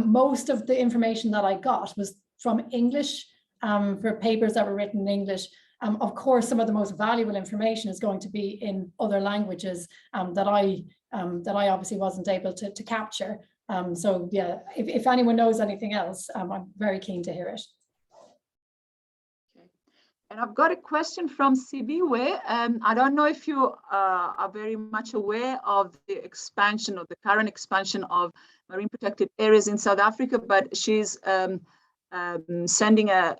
Most of the information that I got was from English, for papers that were written in English. Of course, some of the most valuable information is going to be in other languages that I obviously wasn't able to capture. So yeah, if anyone knows anything else, I'm very keen to hear it. And I've got a question from Sibiwe. I don't know if you are very much aware of the expansion, or the current expansion of marine protected areas in South Africa, but she's sending a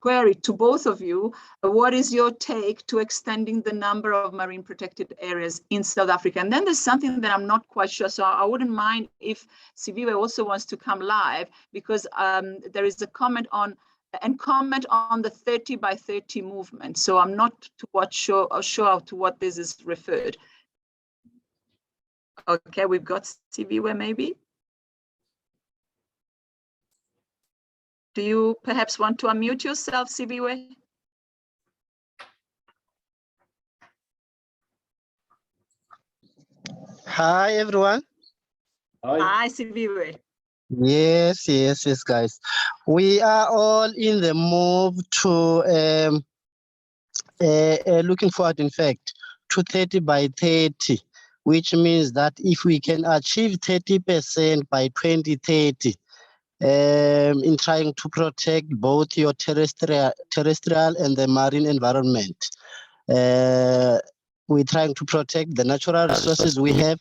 query to both of you. What is your take to extending the number of marine protected areas in South Africa? And then there's something that I'm not quite sure, so I wouldn't mind if Sibiwe also wants to come live, because there is a comment on the 30 by 30 movement. So I'm not sure to what this is referred. Okay, we've got Sibiwe maybe. Do you perhaps want to unmute yourself, Sibiwe? Hi, everyone. Hi, Sibiwe. Yes, guys. We are all in the move to looking forward, in fact, to 30 by 30, which means that if we can achieve 30% by 2030, in trying to protect both your terrestrial and the marine environment, we're trying to protect the natural resources we have.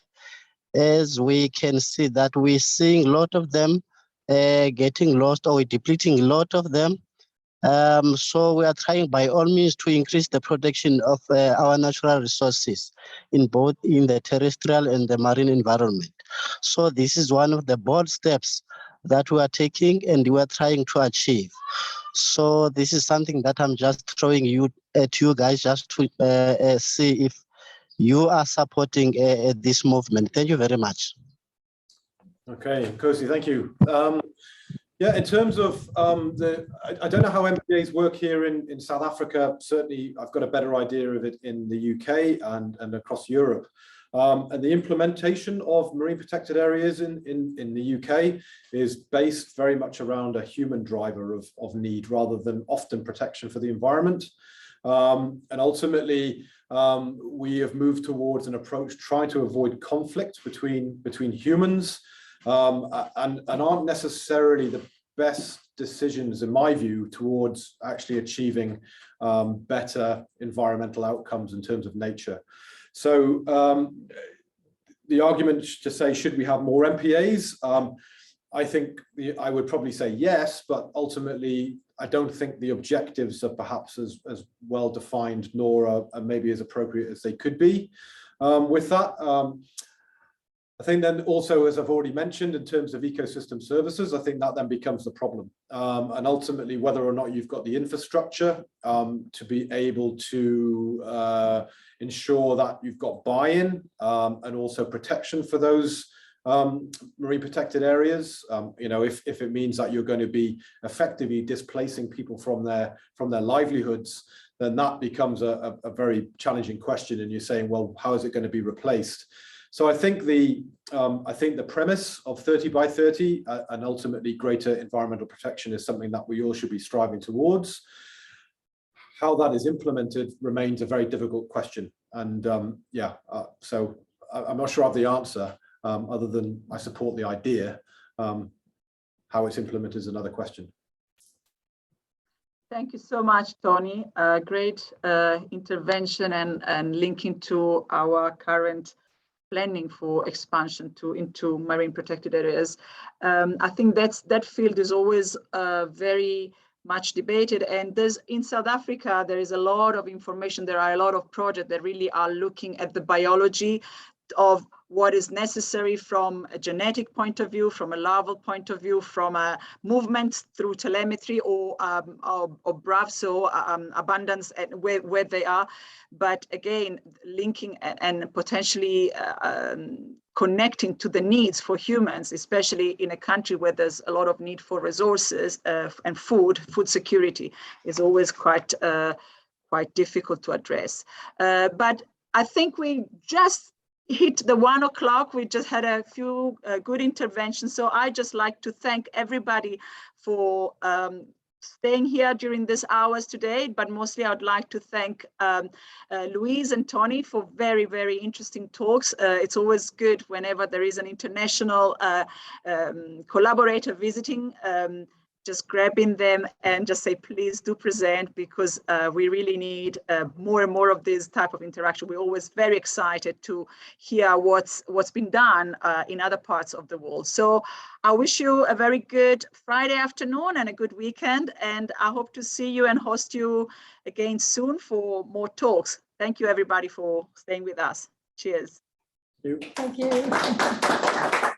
As we can see that we're seeing a lot of them getting lost, or we're depleting a lot of them. So we are trying by all means to increase the protection of our natural resources in both in the terrestrial and the marine environment. So this is one of the bold steps that we are taking and we are trying to achieve. So this is something that I'm just throwing at you guys just to see if you are supporting this movement. Thank you very much. Okay, Nkosi, thank you. Yeah, in terms of I don't know how MPAs work here in South Africa. Certainly, I've got a better idea of it in the UK and across Europe. And the implementation of marine protected areas in the UK is based very much around a human driver of need, rather than often protection for the environment. And ultimately, we have moved towards an approach trying to avoid conflict between humans, and aren't necessarily the best decisions, in my view, towards actually achieving better environmental outcomes in terms of nature. So the argument to say, should we have more MPAs? I think I would probably say yes, but ultimately, I don't think the objectives are perhaps as well defined, nor are maybe as appropriate as they could be. With that, I think then also, as I've already mentioned, in terms of ecosystem services, I think that then becomes the problem. And ultimately, whether or not you've got the infrastructure to be able to ensure that you've got buy-in and also protection for those marine protected areas. You know, if it means that you're going to be effectively displacing people from their livelihoods, then that becomes a very challenging question. And you're saying, well, how is it going to be replaced? So I think the premise of 30 by 30 and ultimately greater environmental protection is something that we all should be striving towards. How that is implemented remains a very difficult question. And so I'm not sure I have the answer, other than I support the idea. How it's implemented is another question. Thank you so much, Tony. Great intervention and linking to our current planning for expansion into marine protected areas. I think that field is always very much debated, and in South Africa there is a lot of information. There are a lot of projects that really are looking at the biology of what is necessary from a genetic point of view, from a larval point of view, from a movement through telemetry or BRAF, so abundance and where they are. But again, linking and potentially connecting to the needs for humans, especially in a country where there's a lot of need for resources and food security is always quite difficult to address. But I think we just hit the 1 o'clock. We just had a few good interventions. So I just like to thank everybody for staying here during these hours today, but mostly I would like to thank Louise and Tony for very, very interesting talks. It's always good whenever there is an international collaborator visiting, just grabbing them and just say, please do present, because we really need more and more of this type of interaction. We're always very excited to hear what's been done in other parts of the world. So I wish you a very good Friday afternoon and a good weekend, and I hope to see you and host you again soon for more talks. Thank you everybody for staying with us. Cheers. Thank you. Thank you.